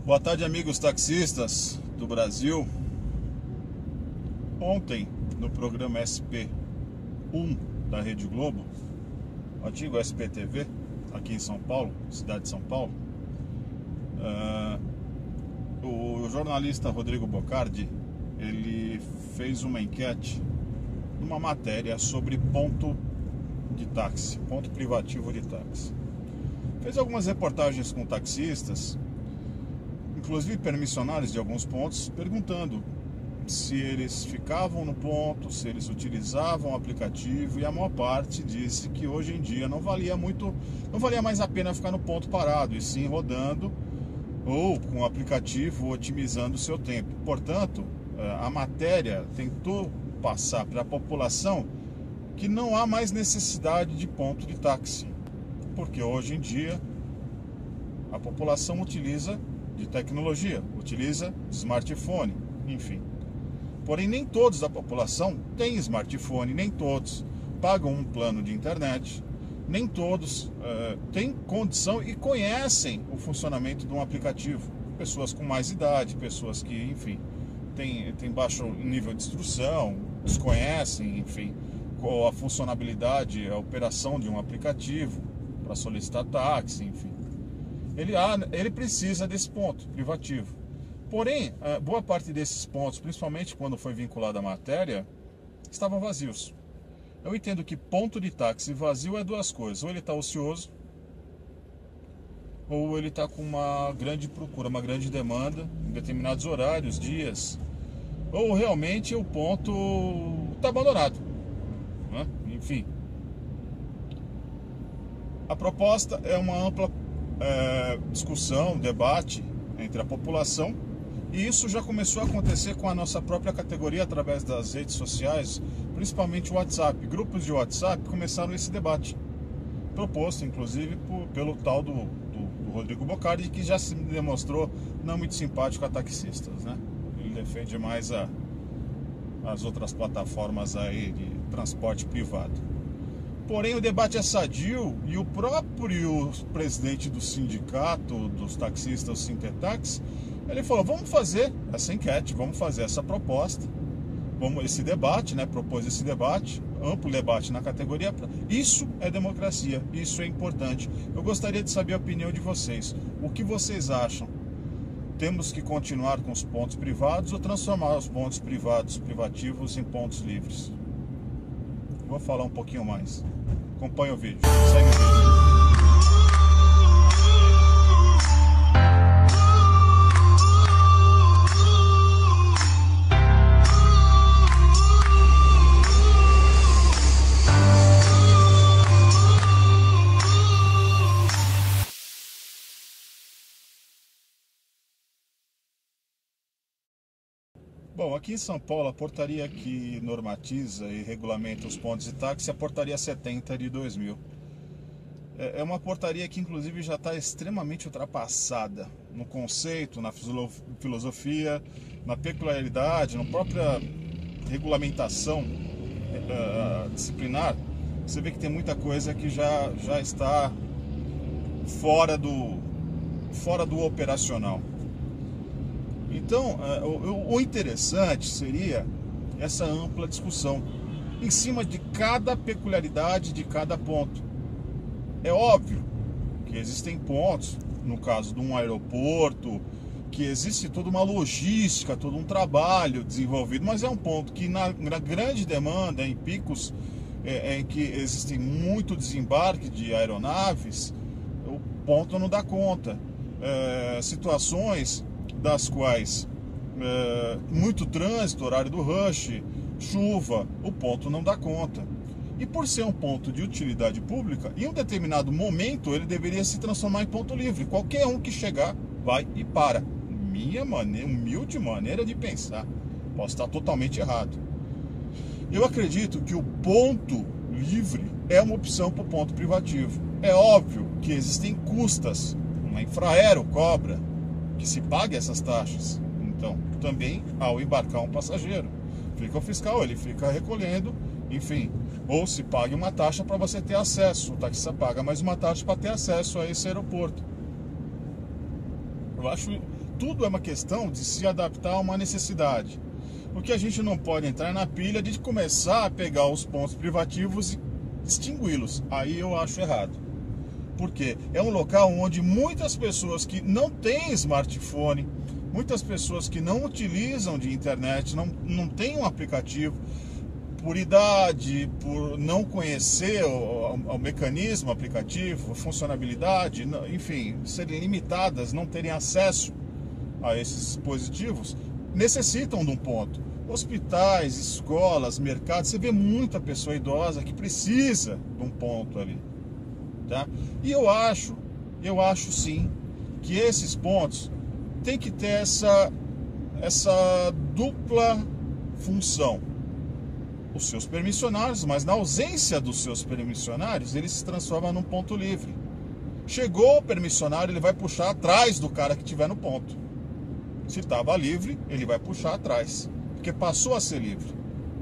Boa tarde, amigos taxistas do Brasil. Ontem, no programa SP1 da Rede Globo, o antigo SPTV, aqui em São Paulo, cidade de São Paulo, o jornalista Rodrigo Bocardi, ele fez uma enquete, uma matéria sobre ponto de táxi, ponto privativo de táxi. Fez algumas reportagens com taxistas, inclusive permissionários de alguns pontos, perguntando se eles ficavam no ponto, se eles utilizavam o aplicativo, e a maior parte disse que hoje em dia não valia mais a pena ficar no ponto parado, e sim rodando ou com o aplicativo otimizando o seu tempo. Portanto, a matéria tentou passar para a população que não há mais necessidade de ponto de táxi, porque hoje em dia a população utiliza de tecnologia, utiliza smartphone, enfim. Porém, nem todos da população têm smartphone, nem todos pagam um plano de internet, nem todos têm condição e conhecem o funcionamento de um aplicativo. Pessoas com mais idade, pessoas que, enfim, têm baixo nível de instrução, desconhecem, enfim, qual a funcionalidade, a operação de um aplicativo para solicitar táxi, enfim. Ele precisa desse ponto privativo. Porém, boa parte desses pontos, principalmente quando foi vinculado à matéria, estavam vazios. Eu entendo que ponto de táxi vazio é duas coisas: ou ele está ocioso, ou ele está com uma grande procura, uma grande demanda em determinados horários, dias, ou realmente o ponto está abandonado, né? Enfim, a proposta é uma ampla discussão, debate entre a população, e isso já começou a acontecer com a nossa própria categoria através das redes sociais, principalmente o WhatsApp. Grupos de WhatsApp começaram esse debate, proposto inclusive pelo tal do Rodrigo Bocardi, que já se demonstrou não muito simpático a taxistas, né? Ele defende mais as outras plataformas aí de transporte privado. Porém, o debate é sadio, e o próprio presidente do sindicato dos taxistas, o Sintetax, ele falou: vamos fazer essa enquete, vamos fazer essa proposta, esse debate, né? Propôs esse debate, amplo debate na categoria. Isso é democracia, isso é importante. Eu gostaria de saber a opinião de vocês. O que vocês acham? Temos que continuar com os pontos privados ou transformar os pontos privativos em pontos livres? Vou falar um pouquinho mais. Acompanhe o vídeo. Segue o vídeo. Bom, aqui em São Paulo, a portaria que normatiza e regulamenta os pontos de táxi é a portaria 70 de 2000. É uma portaria que, inclusive, já está extremamente ultrapassada no conceito, na filosofia, na peculiaridade, na própria regulamentação disciplinar. Você vê que tem muita coisa que já está fora do operacional. Então, o interessante seria essa ampla discussão em cima de cada peculiaridade de cada ponto. É óbvio que existem pontos, no caso de um aeroporto, que existe toda uma logística, todo um trabalho desenvolvido, mas é um ponto que na grande demanda, em picos em que existem muito desembarque de aeronaves, o ponto não dá conta. Situações das quais muito trânsito, horário do rush, chuva, o ponto não dá conta. E por ser um ponto de utilidade pública, em um determinado momento ele deveria se transformar em ponto livre. Qualquer um que chegar vai e para. Minha humilde maneira de pensar. Posso estar totalmente errado. Eu acredito que o ponto livre é uma opção para o ponto privativo. É óbvio que existem custas. Uma Infraero cobra que se pague essas taxas. Então, também ao embarcar um passageiro, fica o fiscal, ele fica recolhendo, enfim, ou se pague uma taxa para você ter acesso. O taxista paga mais uma taxa para ter acesso a esse aeroporto. Eu acho tudo é uma questão de se adaptar a uma necessidade. O que a gente não pode entrar é na pilha de começar a pegar os pontos privativos e extingui-los. Aí eu acho errado. Porque é um local onde muitas pessoas que não têm smartphone, muitas pessoas que não utilizam de internet, não têm um aplicativo, por idade, por não conhecer o mecanismo aplicativo, a funcionalidade, enfim, serem limitadas, não terem acesso a esses dispositivos, necessitam de um ponto. Hospitais, escolas, mercados, você vê muita pessoa idosa que precisa de um ponto ali, tá? E eu acho sim que esses pontos tem que ter essa dupla função. Os seus permissionários, mas na ausência dos seus permissionários, ele se transforma num ponto livre. Chegou o permissionário, ele vai puxar atrás do cara que estiver no ponto. Se estava livre, ele vai puxar atrás, porque passou a ser livre.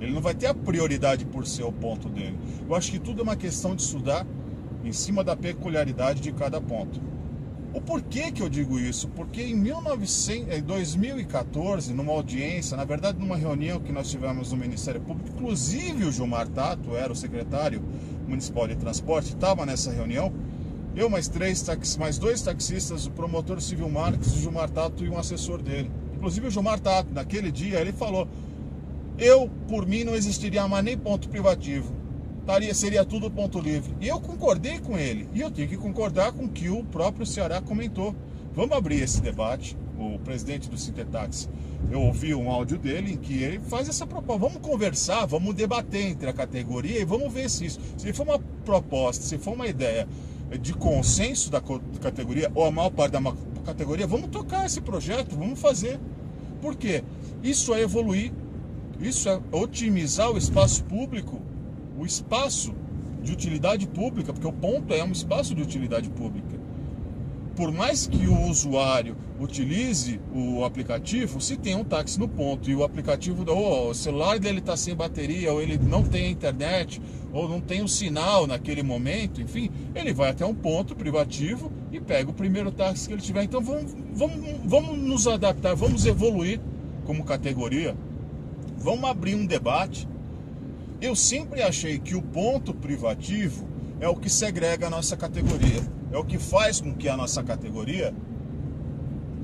Ele não vai ter a prioridade por ser o ponto dele. Eu acho que tudo é uma questão de estudar em cima da peculiaridade de cada ponto. O porquê que eu digo isso? Porque em 2014, numa audiência, na verdade numa reunião que nós tivemos no Ministério Público, inclusive o Gilmar Tato, era o secretário municipal de transporte, estava nessa reunião, eu mais dois taxistas, o promotor Civil Marques, o Gilmar Tato e um assessor dele. Inclusive o Gilmar Tato, naquele dia, ele falou, por mim, não existiria mais nem ponto privativo. Seria tudo ponto livre. E eu concordei com ele. E eu tenho que concordar com o que o próprio Ceará comentou. Vamos abrir esse debate. O presidente do Sintetaxi, eu ouvi um áudio dele em que ele faz essa proposta. Vamos conversar, vamos debater entre a categoria e vamos ver se isso. Se for uma proposta, se for uma ideia de consenso da categoria, ou a maior parte da categoria, vamos tocar esse projeto, vamos fazer. Por quê? Isso é evoluir. Isso é otimizar o espaço público. O espaço de utilidade pública, porque o ponto é um espaço de utilidade pública. Por mais que o usuário utilize o aplicativo, se tem um táxi no ponto e o aplicativo, ou o celular dele está sem bateria, ou ele não tem internet, ou não tem um sinal naquele momento, enfim, ele vai até um ponto privativo e pega o primeiro táxi que ele tiver. Então vamos nos adaptar, vamos evoluir como categoria, vamos abrir um debate. Eu sempre achei que o ponto privativo é o que segrega a nossa categoria. É o que faz com que a nossa categoria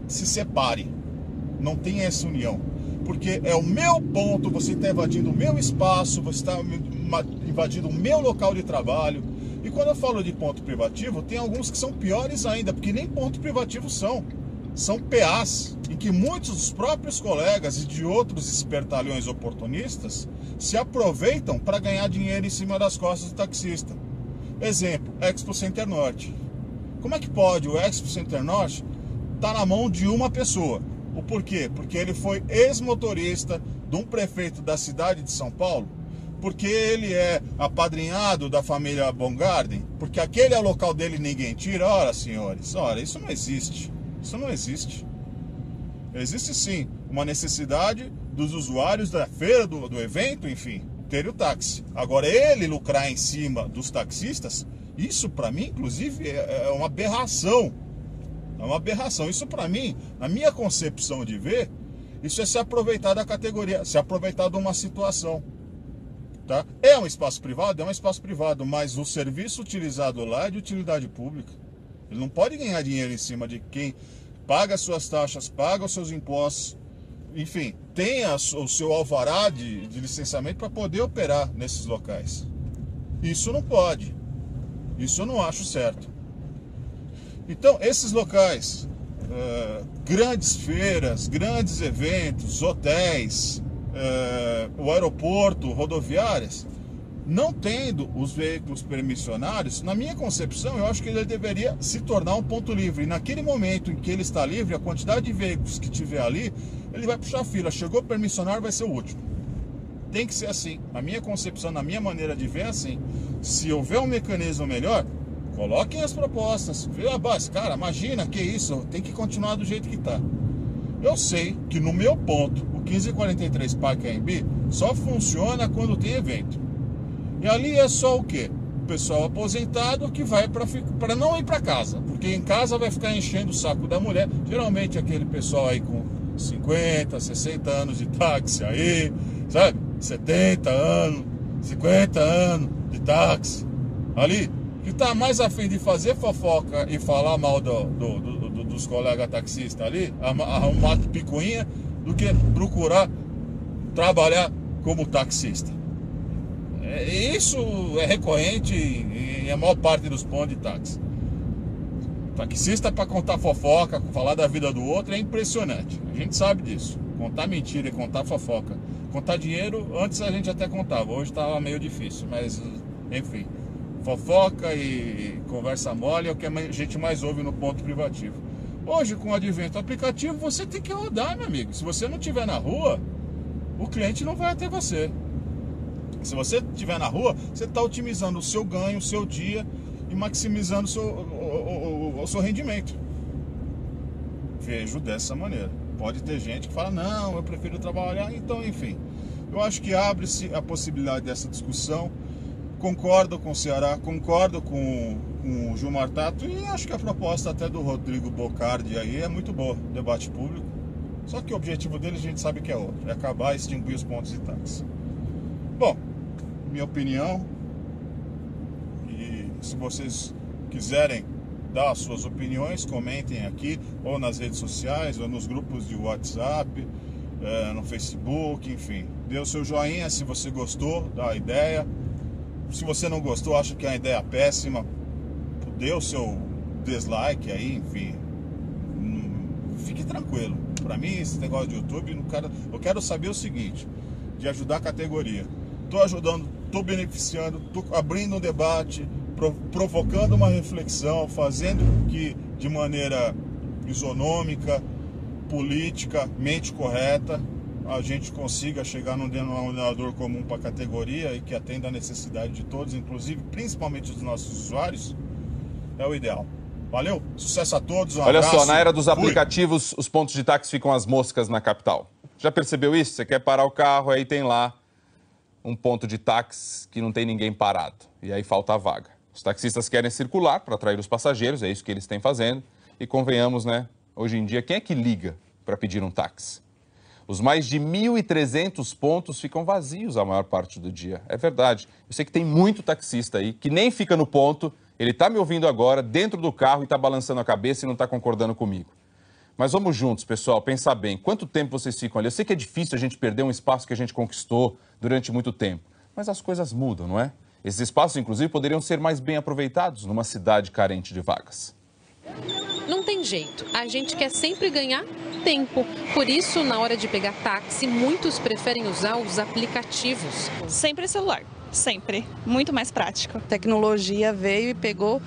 se separe. Não tem essa união. Porque é o meu ponto, você está invadindo o meu espaço, você está invadindo o meu local de trabalho. E quando eu falo de ponto privativo, tem alguns que são piores ainda, porque nem ponto privativo são. São PAs, em que muitos dos próprios colegas e de outros espertalhões oportunistas se aproveitam para ganhar dinheiro em cima das costas do taxista. Exemplo, Expo Center Norte. Como é que pode o Expo Center Norte estar na mão de uma pessoa? O porquê? Porque ele foi ex-motorista de um prefeito da cidade de São Paulo, porque ele é apadrinhado da família Baumgarten, porque aquele é o local dele e ninguém tira. Ora, senhores, ora, isso não existe. Isso não existe. Existe sim uma necessidade dos usuários da feira, do evento, enfim, ter o táxi. Agora, ele lucrar em cima dos taxistas, isso para mim, inclusive, é uma aberração. É uma aberração. Isso para mim, na minha concepção de ver, isso é se aproveitar da categoria, se aproveitar de uma situação. Tá? É um espaço privado? É um espaço privado, mas o serviço utilizado lá é de utilidade pública. Ele não pode ganhar dinheiro em cima de quem paga suas taxas, paga os seus impostos, enfim, tenha o seu alvará de licenciamento para poder operar nesses locais. Isso não pode. Isso eu não acho certo. Então, esses locais, grandes feiras, grandes eventos, hotéis, o aeroporto, rodoviárias, não tendo os veículos permissionários, na minha concepção, eu acho que ele deveria se tornar um ponto livre. E naquele momento em que ele está livre, a quantidade de veículos que tiver ali, ele vai puxar a fila. Chegou permissionário, vai ser o último. Tem que ser assim. Na minha concepção, na minha maneira de ver, é assim. Se houver um mecanismo melhor, coloquem as propostas. Mas, cara, imagina, que isso, tem que continuar do jeito que está. Eu sei que no meu ponto, o 1543 Parque AMB só funciona quando tem evento. E ali é só o quê? pessoal aposentado que vai para não ir para casa, porque em casa vai ficar enchendo o saco da mulher, geralmente aquele pessoal aí com 50, 60 anos de táxi aí, sabe? 70 anos, 50 anos de táxi, ali, que tá mais a fim de fazer fofoca e falar mal dos colegas taxistas ali, arrumar picuinha, do que procurar trabalhar como taxista. Isso é recorrente em a maior parte dos pontos de táxi. Taxista para contar fofoca, falar da vida do outro é impressionante. A gente sabe disso. Contar mentira e contar fofoca. Contar dinheiro, antes a gente até contava, hoje estava meio difícil, mas enfim. Fofoca e conversa mole é o que a gente mais ouve no ponto privativo. Hoje, com o advento do aplicativo, você tem que rodar, meu amigo. Se você não estiver na rua, o cliente não vai até você. Se você estiver na rua, você está otimizando o seu ganho, o seu dia e maximizando o seu rendimento. Vejo dessa maneira. Pode ter gente que fala, não, eu prefiro trabalhar. Então, enfim, eu acho que abre-se a possibilidade dessa discussão. Concordo com o Ceará, concordo com o Gilmar Tato e acho que a proposta até do Rodrigo Bocardi aí é muito boa, debate público. Só que o objetivo dele a gente sabe que é outro, é acabar e extinguir os pontos de táxi. Bom, minha opinião, e se vocês quiserem dar as suas opiniões, comentem aqui, ou nas redes sociais, ou nos grupos de WhatsApp, no Facebook, enfim. Dê o seu joinha se você gostou da ideia. Se você não gostou, acha que é uma ideia péssima, dê o seu dislike aí, enfim. Fique tranquilo. Para mim, esse negócio de YouTube, eu quero saber o seguinte, de ajudar a categoria. Estou ajudando, estou beneficiando, estou abrindo um debate, provocando uma reflexão, fazendo que de maneira isonômica, política, mente correta, a gente consiga chegar num denominador comum para a categoria e que atenda a necessidade de todos, inclusive, principalmente dos nossos usuários, é o ideal. Valeu, sucesso a todos, Olha abraço. Só, na era dos aplicativos, os pontos de táxi ficam às moscas na capital. Já percebeu isso? Você quer parar o carro, aí tem lá um ponto de táxi que não tem ninguém parado, e aí falta a vaga. Os taxistas querem circular para atrair os passageiros, é isso que eles têm fazendo, e convenhamos, né, hoje em dia, quem é que liga para pedir um táxi? Os mais de 1.300 pontos ficam vazios a maior parte do dia. É verdade. Eu sei que tem muito taxista aí que nem fica no ponto, ele está me ouvindo agora, dentro do carro, e está balançando a cabeça e não está concordando comigo. Mas vamos juntos, pessoal, pensar bem. Quanto tempo vocês ficam ali? Eu sei que é difícil a gente perder um espaço que a gente conquistou durante muito tempo, mas as coisas mudam, não é? Esses espaços, inclusive, poderiam ser mais bem aproveitados numa cidade carente de vagas. Não tem jeito, a gente quer sempre ganhar tempo. Por isso, na hora de pegar táxi, muitos preferem usar os aplicativos. Sempre celular, sempre. Muito mais prático. A tecnologia veio e pegou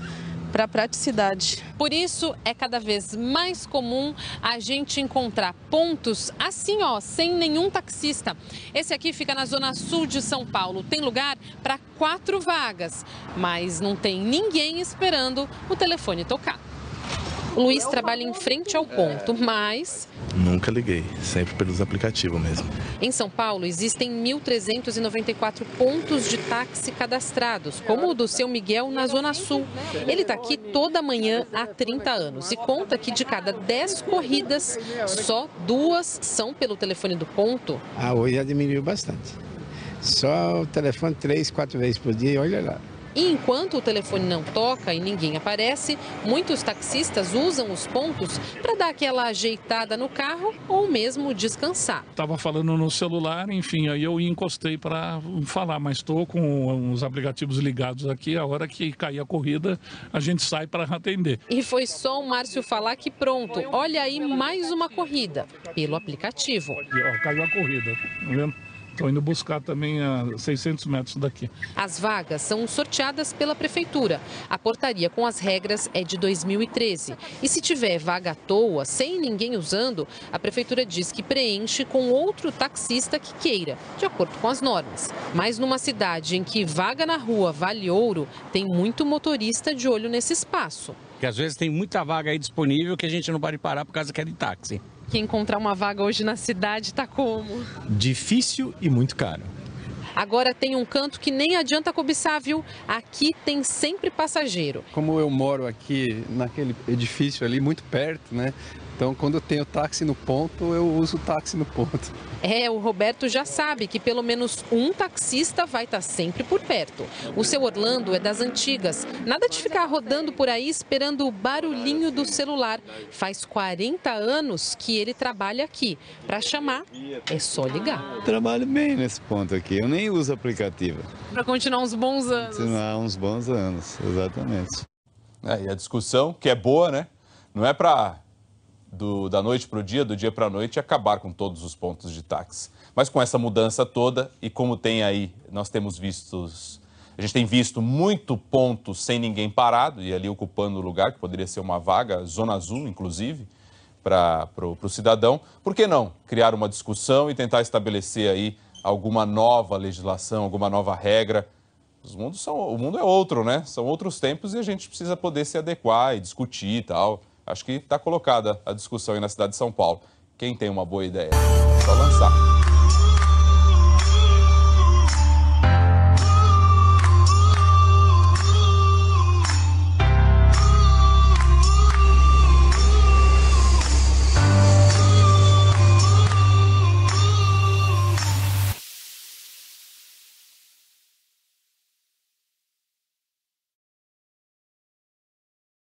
para a praticidade. Por isso, é cada vez mais comum a gente encontrar pontos assim, ó, sem nenhum taxista. Esse aqui fica na zona sul de São Paulo. Tem lugar para 4 vagas, mas não tem ninguém esperando o telefone tocar. O Luiz trabalha em frente ao ponto, mas... Nunca liguei, sempre pelos aplicativos mesmo. Em São Paulo, existem 1.394 pontos de táxi cadastrados, como o do seu Miguel na Zona Sul. Ele está aqui toda manhã há 30 anos e conta que de cada 10 corridas, só 2 são pelo telefone do ponto. Hoje já diminuiu bastante. Só o telefone 3, 4 vezes por dia, olha lá. E enquanto o telefone não toca e ninguém aparece, muitos taxistas usam os pontos para dar aquela ajeitada no carro ou mesmo descansar. Estava falando no celular, enfim, aí eu encostei para falar, mas estou com os aplicativos ligados aqui, a hora que cair a corrida, a gente sai para atender. E foi só o Márcio falar que pronto, olha aí mais uma corrida, pelo aplicativo. Caiu a corrida, tá vendo? Estou indo buscar também a 600 metros daqui. As vagas são sorteadas pela prefeitura. A portaria com as regras é de 2013. E se tiver vaga à toa, sem ninguém usando, a prefeitura diz que preenche com outro taxista que queira, de acordo com as normas. Mas numa cidade em que vaga na rua vale ouro, tem muito motorista de olho nesse espaço. Porque às vezes tem muita vaga aí disponível que a gente não pode parar por causa que é de táxi. Que encontrar uma vaga hoje na cidade tá como? Difícil e muito caro. Agora tem um canto que nem adianta cobiçar, viu? Aqui tem sempre passageiro. Como eu moro aqui naquele edifício ali muito perto, né? Então, quando eu tenho táxi no ponto, eu uso o táxi no ponto. O Roberto já sabe que pelo menos um taxista vai estar sempre por perto. O seu Orlando é das antigas. Nada de ficar rodando por aí esperando o barulhinho do celular. Faz 40 anos que ele trabalha aqui. Para chamar, é só ligar. Trabalho bem nesse ponto aqui. Eu nem uso aplicativo. Para continuar uns bons anos. Continuar uns bons anos, exatamente. E a discussão, que é boa, né? Não é para... da noite para o dia, do dia para a noite, acabar com todos os pontos de táxi. Mas com essa mudança toda, e como tem aí, a gente tem visto muito ponto sem ninguém parado, e ali ocupando o lugar, que poderia ser uma vaga, zona azul, inclusive, para o cidadão. Por que não criar uma discussão e tentar estabelecer aí alguma nova legislação, alguma nova regra? O mundo é outro, né? São outros tempos e a gente precisa poder se adequar e discutir e tal. Acho que está colocada a discussão aí na cidade de São Paulo. Quem tem uma boa ideia? Só lançar.